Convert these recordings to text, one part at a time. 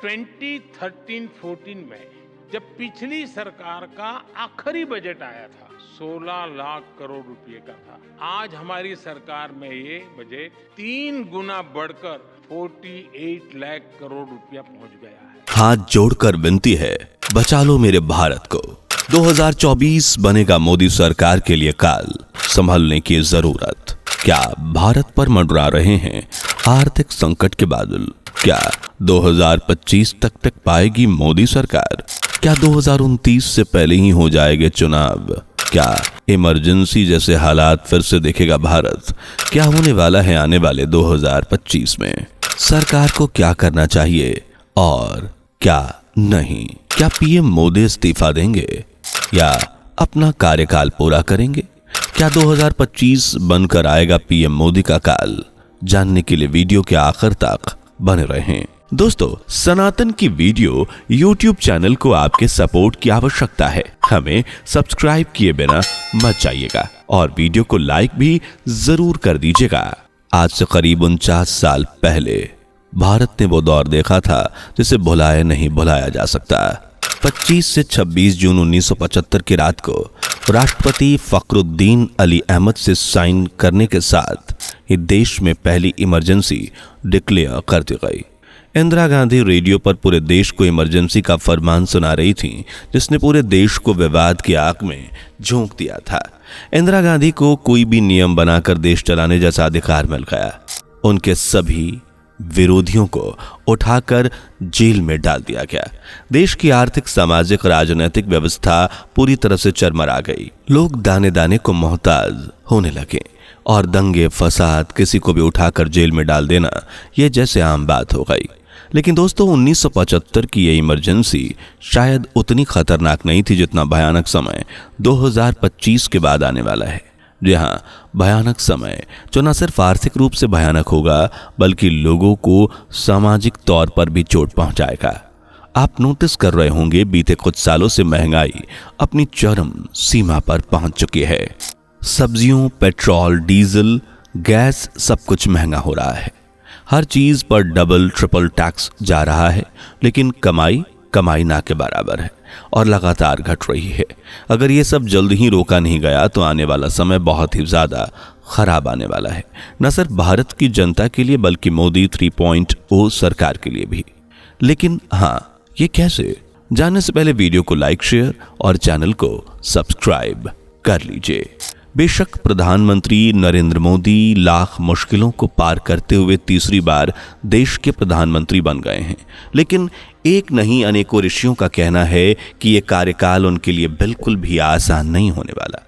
2013-14 में जब पिछली सरकार का आखिरी बजट आया था 16 लाख करोड़ रुपए का था। आज हमारी सरकार में ये बजट 3 गुना बढ़कर 48 लाख करोड़ रुपया पहुंच गया है। हाथ जोड़कर विनती है, बचा लो मेरे भारत को। 2024 बनेगा मोदी सरकार के लिए काल, संभलने की जरूरत। क्या भारत पर मंडरा रहे हैं आर्थिक संकट के बादल? क्या 2025 तक टिक पाएगी मोदी सरकार? क्या 2029 से पहले ही हो जाएंगे चुनाव? क्या इमरजेंसी जैसे हालात फिर से देखेगा भारत? क्या होने वाला है आने वाले 2025 में? सरकार को क्या करना चाहिए और क्या नहीं? क्या पीएम मोदी इस्तीफा देंगे या अपना कार्यकाल पूरा करेंगे? क्या 2025 बनकर आएगा पीएम मोदी का काल? जानने के लिए वीडियो के आखिर तक बने रहें। दोस्तों, सनातन की वीडियो YouTube चैनल को आपके सपोर्ट की आवश्यकता है। हमें सब्सक्राइब किए बिना मत जाइएगा और वीडियो को लाइक भी जरूर कर दीजिएगा। आज से करीब 49 साल पहले भारत ने वो दौर देखा था जिसे भुलाया नहीं भुलाया जा सकता। 25 से 26 जून 1975 की रात को राष्ट्रपति फखरुद्दीन अली अहमद से साइन करने के साथ ही देश में पहली इमरजेंसी डिक्लेयर कर दी गई। इंदिरा गांधी रेडियो पर पूरे देश को इमरजेंसी का फरमान सुना रही थी, जिसने पूरे देश को विवाद की आग में झोंक दिया था। इंदिरा गांधी को कोई भी नियम बनाकर देश चलाने जैसा अधिकार मिल गया। उनके सभी विरोधियों को उठाकर जेल में डाल दिया गया। देश की आर्थिक, सामाजिक, राजनीतिक व्यवस्था पूरी तरह से चरमरा गई। लोग दाने दाने को मोहताज होने लगे और दंगे फसाद, किसी को भी उठाकर जेल में डाल देना, यह जैसे आम बात हो गई। लेकिन दोस्तों, 1975 की ये इमरजेंसी शायद उतनी खतरनाक नहीं थी जितना भयानक समय 2025 के बाद आने वाला है। जी हाँ, भयानक समय जो न सिर्फ आर्थिक रूप से भयानक होगा बल्कि लोगों को सामाजिक तौर पर भी चोट पहुंचाएगा। आप नोटिस कर रहे होंगे बीते कुछ सालों से महंगाई अपनी चरम सीमा पर पहुंच चुकी है। सब्जियों, पेट्रोल, डीजल, गैस सब कुछ महंगा हो रहा है। हर चीज पर डबल ट्रिपल टैक्स जा रहा है, लेकिन कमाई ना के बराबर है और लगातार घट रही है। अगर ये सब जल्द ही रोका नहीं गया तो आने वाला समय बहुत ही ज्यादा खराब आने वाला है, न सिर्फ भारत की जनता के लिए बल्कि मोदी 3.0 सरकार के लिए भी। लेकिन हाँ, ये कैसे? जानने से पहले वीडियो को लाइक, शेयर और चैनल को सब्सक्राइब कर लीजिए। बेशक प्रधानमंत्री नरेंद्र मोदी लाख मुश्किलों को पार करते हुए तीसरी बार देश के प्रधानमंत्री बन गए हैं, लेकिन एक नहीं अनेकों ऋषियों का कहना है कि यह कार्यकाल उनके लिए बिल्कुल भी आसान नहीं होने वाला।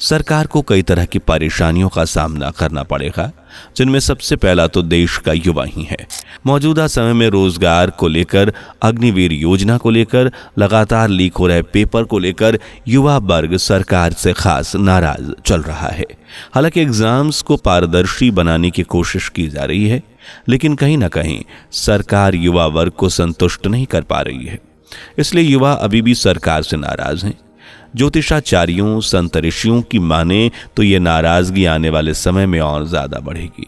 सरकार को कई तरह की परेशानियों का सामना करना पड़ेगा, जिनमें सबसे पहला तो देश का युवा ही है। मौजूदा समय में रोजगार को लेकर, अग्निवीर योजना को लेकर, लगातार लीक हो रहे पेपर को लेकर युवा वर्ग सरकार से खास नाराज चल रहा है। हालांकि एग्जाम्स को पारदर्शी बनाने की कोशिश की जा रही है, लेकिन कहीं ना कहीं सरकार युवा वर्ग को संतुष्ट नहीं कर पा रही है। इसलिए युवा अभी भी सरकार से नाराज हैं। ज्योतिषाचार्यों, संत ऋषियों की माने तो ये नाराजगी आने वाले समय में और ज्यादा बढ़ेगी।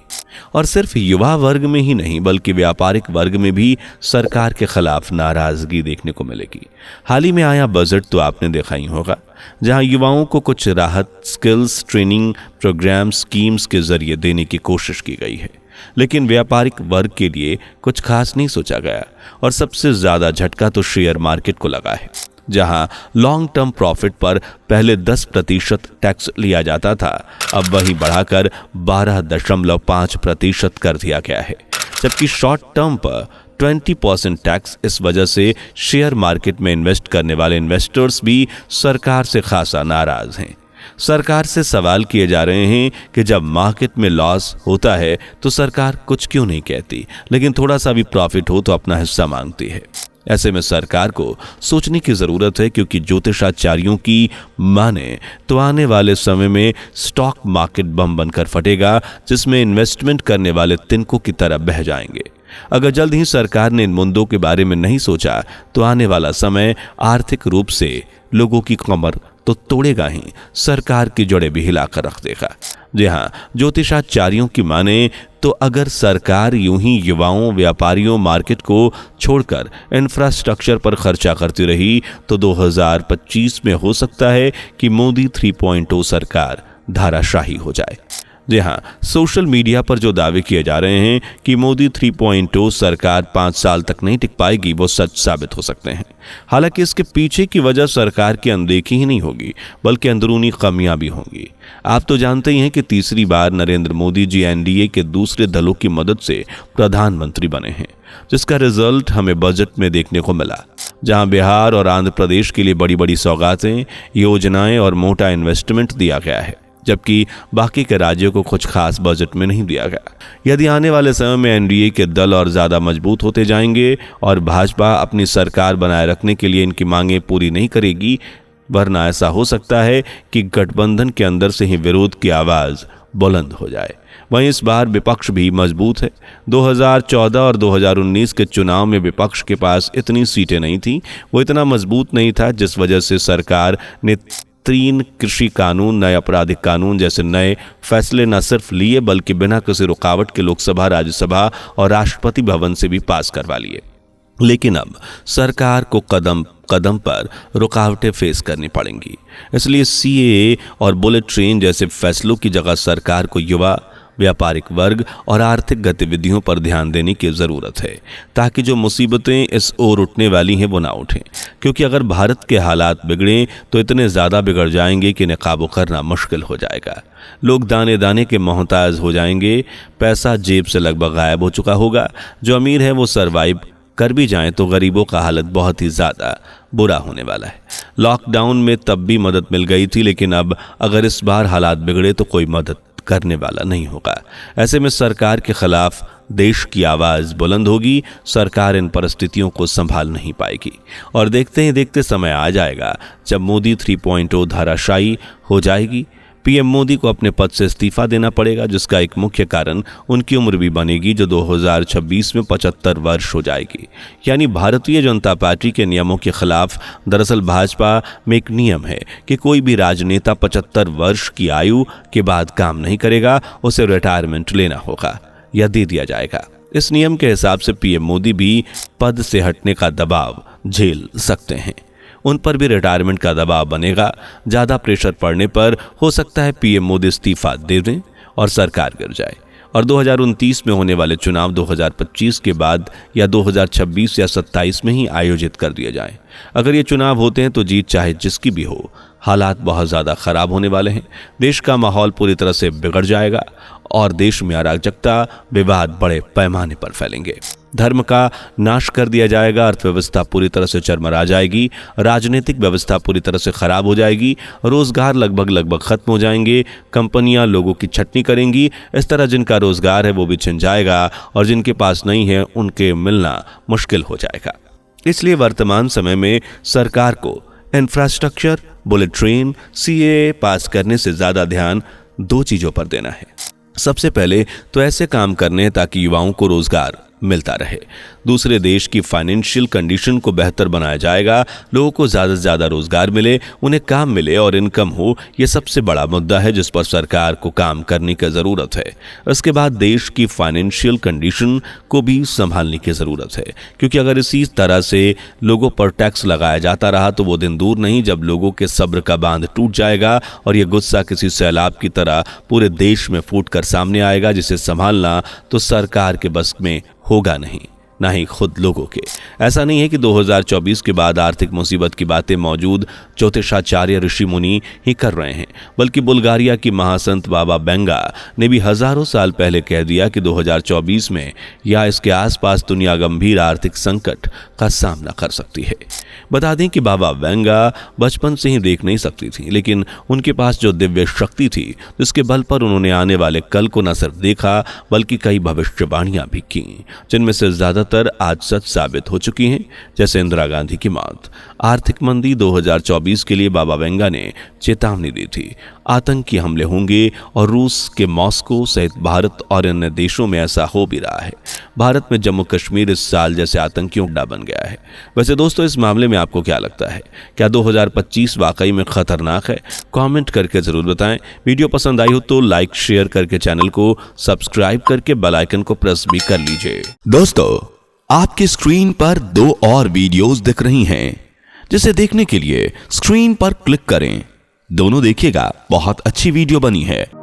और सिर्फ युवा वर्ग में ही नहीं बल्कि व्यापारिक वर्ग में भी सरकार के खिलाफ नाराजगी देखने को मिलेगी। हाल ही में आया बजट तो आपने देखा ही होगा, जहां युवाओं को कुछ राहत, स्किल्स, ट्रेनिंग प्रोग्राम, स्कीम्स के जरिए देने की कोशिश की गई है, लेकिन व्यापारिक वर्ग के लिए कुछ खास नहीं सोचा गया। और सबसे ज्यादा झटका तो शेयर मार्केट को लगा है, जहां लॉन्ग टर्म प्रॉफिट पर पहले 10% टैक्स लिया जाता था, अब वही बढ़ाकर 12.5% कर दिया गया है, जबकि शॉर्ट टर्म पर 20% टैक्स। इस वजह से शेयर मार्केट में इन्वेस्ट करने वाले इन्वेस्टर्स भी सरकार से खासा नाराज हैं। सरकार से सवाल किए जा रहे हैं कि जब मार्केट में लॉस होता है तो सरकार कुछ क्यों नहीं कहती, लेकिन थोड़ा सा भी प्रॉफिट हो तो अपना हिस्सा मांगती है। ऐसे में सरकार को सोचने की जरूरत है, क्योंकि ज्योतिषाचार्यों की माने तो आने वाले समय में स्टॉक मार्केट बम बनकर फटेगा, जिसमें इन्वेस्टमेंट करने वाले तिनकों की तरह बह जाएंगे। अगर जल्द ही सरकार ने इन मुद्दों के बारे में नहीं सोचा तो आने वाला समय आर्थिक रूप से लोगों की कमर तो तोड़ेगा ही, सरकार की जड़ें भी हिलाकर रख देगा। जी हाँ, ज्योतिषाचार्यों की माने तो अगर सरकार यूं ही युवाओं, व्यापारियों, मार्केट को छोड़कर इंफ्रास्ट्रक्चर पर खर्चा करती रही तो 2025 में हो सकता है कि मोदी 3.0 सरकार धाराशाही हो जाए। जी हां, सोशल मीडिया पर जो दावे किए जा रहे हैं कि मोदी 3.0 सरकार 5 साल तक नहीं टिक पाएगी, वो सच साबित हो सकते हैं। हालांकि इसके पीछे की वजह सरकार की अनदेखी ही नहीं होगी, बल्कि अंदरूनी कमियां भी होंगी। आप तो जानते ही हैं कि तीसरी बार नरेंद्र मोदी जी एनडीए के दूसरे दलों की मदद से प्रधानमंत्री बने हैं, जिसका रिजल्ट हमें बजट में देखने को मिला, जहां बिहार और आंध्र प्रदेश के लिए बड़ी बड़ी सौगातें, योजनाएं और मोटा इन्वेस्टमेंट दिया गया है, जबकि बाकी के राज्यों को कुछ खास बजट में नहीं दिया गया। यदि आने वाले समय में एनडीए के दल और ज्यादा मजबूत होते जाएंगे और भाजपा अपनी सरकार बनाए रखने के लिए इनकी मांगें पूरी नहीं करेगी, वरना ऐसा हो सकता है कि गठबंधन के अंदर से ही विरोध की आवाज बुलंद हो जाए। वहीं इस बार विपक्ष भी मजबूत है। 2014 और 2019 के चुनाव में विपक्ष के पास इतनी सीटें नहीं थी, वो इतना मजबूत नहीं था, जिस वजह से सरकार ने 3 कृषि कानून, नए आपराधिक कानून जैसे नए फैसले न सिर्फ लिए बल्कि बिना किसी रुकावट के लोकसभा, राज्यसभा और राष्ट्रपति भवन से भी पास करवा लिए। लेकिन अब सरकार को कदम कदम पर रुकावटें फेस करनी पड़ेंगी। इसलिए सीएए और बुलेट ट्रेन जैसे फैसलों की जगह सरकार को युवा, व्यापारिक वर्ग और आर्थिक गतिविधियों पर ध्यान देने की जरूरत है, ताकि जो मुसीबतें इस ओर उठने वाली हैं वो ना उठें। क्योंकि अगर भारत के हालात बिगड़े तो इतने ज्यादा बिगड़ जाएंगे कि इन्हें काबू करना मुश्किल हो जाएगा। लोग दाने दाने के मोहताज हो जाएंगे, पैसा जेब से लगभग गायब हो चुका होगा। जो अमीर है वो सरवाइव कर भी जाएं तो गरीबों का हालत बहुत ही ज्यादा बुरा होने वाला है। लॉकडाउन में तब भी मदद मिल गई थी, लेकिन अब अगर इस बार हालात बिगड़े तो कोई मदद करने वाला नहीं होगा। ऐसे में सरकार के खिलाफ देश की आवाज बुलंद होगी। सरकार इन परिस्थितियों को संभाल नहीं पाएगी और देखते ही देखते समय आ जाएगा जब मोदी 3.0 धाराशायी हो जाएगी। पीएम मोदी को अपने पद से इस्तीफा देना पड़ेगा, जिसका एक मुख्य कारण उनकी उम्र भी बनेगी, जो 2026 में 75 वर्ष हो जाएगी। यानी भारतीय जनता पार्टी के नियमों के खिलाफ दरअसल भाजपा में एक नियम है कि कोई भी राजनेता 75 वर्ष की आयु के बाद काम नहीं करेगा, उसे रिटायरमेंट लेना होगा या दे दिया जाएगा। इस नियम के हिसाब से पीएम मोदी भी पद से हटने का दबाव झेल सकते हैं। उन पर भी रिटायरमेंट का दबाव बनेगा। ज़्यादा प्रेशर पड़ने पर हो सकता है पीएम मोदी इस्तीफा दे दें और सरकार गिर जाए और 2029 में होने वाले चुनाव 2025 के बाद या 2026 या 27 में ही आयोजित कर दिए जाएं। अगर ये चुनाव होते हैं तो जीत चाहे जिसकी भी हो, हालात बहुत ज़्यादा खराब होने वाले हैं। देश का माहौल पूरी तरह से बिगड़ जाएगा और देश में अराजकता, विवाद बड़े पैमाने पर फैलेंगे। धर्म का नाश कर दिया जाएगा, अर्थव्यवस्था पूरी तरह से चरमरा जाएगी, राजनीतिक व्यवस्था पूरी तरह से खराब हो जाएगी, रोजगार लगभग खत्म हो जाएंगे, कंपनियां लोगों की छटनी करेंगी। इस तरह जिनका रोजगार है वो भी छिन जाएगा और जिनके पास नहीं है उनके मिलना मुश्किल हो जाएगा। इसलिए वर्तमान समय में सरकार को इंफ्रास्ट्रक्चर, बुलेट ट्रेन, सीएए पास करने से ज्यादा ध्यान 2 चीजों पर देना है। सबसे पहले तो ऐसे काम करने हैं ताकि युवाओं को रोजगार मिलता रहे। दूसरे, देश की फाइनेंशियल कंडीशन को बेहतर बनाया जाएगा, लोगों को ज़्यादा से ज़्यादा रोजगार मिले, उन्हें काम मिले और इनकम हो। यह सबसे बड़ा मुद्दा है जिस पर सरकार को काम करने की ज़रूरत है। इसके बाद देश की फाइनेंशियल कंडीशन को भी संभालने की ज़रूरत है, क्योंकि अगर इसी तरह से लोगों पर टैक्स लगाया जाता रहा तो वो दिन दूर नहीं जब लोगों के सब्र का बांध टूट जाएगा और यह गुस्सा किसी सैलाब की तरह पूरे देश में फूट कर सामने आएगा, जिसे संभालना तो सरकार के बस में होगा नहीं, ना ही खुद लोगों के। ऐसा नहीं है कि 2024 के बाद आर्थिक मुसीबत की बातें मौजूद ज्योतिषाचार्य ऋषि मुनि ही कर रहे हैं, बल्कि बुल्गारिया की महासंत बाबा वेंगा ने भी हजारों साल पहले कह दिया कि 2024 में या इसके आसपास दुनिया गंभीर आर्थिक संकट का सामना कर सकती है। बता दें कि बाबा वेंगा बचपन से ही देख नहीं सकती थी, लेकिन उनके पास जो दिव्य शक्ति थी, जिसके बल पर उन्होंने आने वाले कल को न सिर्फ देखा बल्कि कई भविष्यवाणियां भी की, जिनमें से ज्यादातर आज सच साबित हो चुकी हैं, जैसे इंदिरा गांधी की मौत। आर्थिक मंदी 2024 के लिए बाबा वेंगा ने चेतावनी दी थी। आतंकी हमले होंगे और रूस के मॉस्को सहित भारत और अन्य देशों में ऐसा हो भी रहा है। भारत में जम्मू कश्मीर इस साल जैसे आतंकियों का अड्डा बन गया है। वैसे दोस्तों, इस मामले में आपको क्या लगता है? क्या 2025 वाकई में खतरनाक है? कमेंट करके जरूर बताएं। वीडियो पसंद आई हो तो लाइक शेयर करके चैनल को सब्सक्राइब करके बेल आइकन को प्रेस भी कर लीजिए। दोस्तों, आपकी स्क्रीन पर 2 और वीडियोस दिख रही हैं, जिसे देखने के लिए स्क्रीन पर क्लिक करें। दोनों देखिएगा, बहुत अच्छी वीडियो बनी है।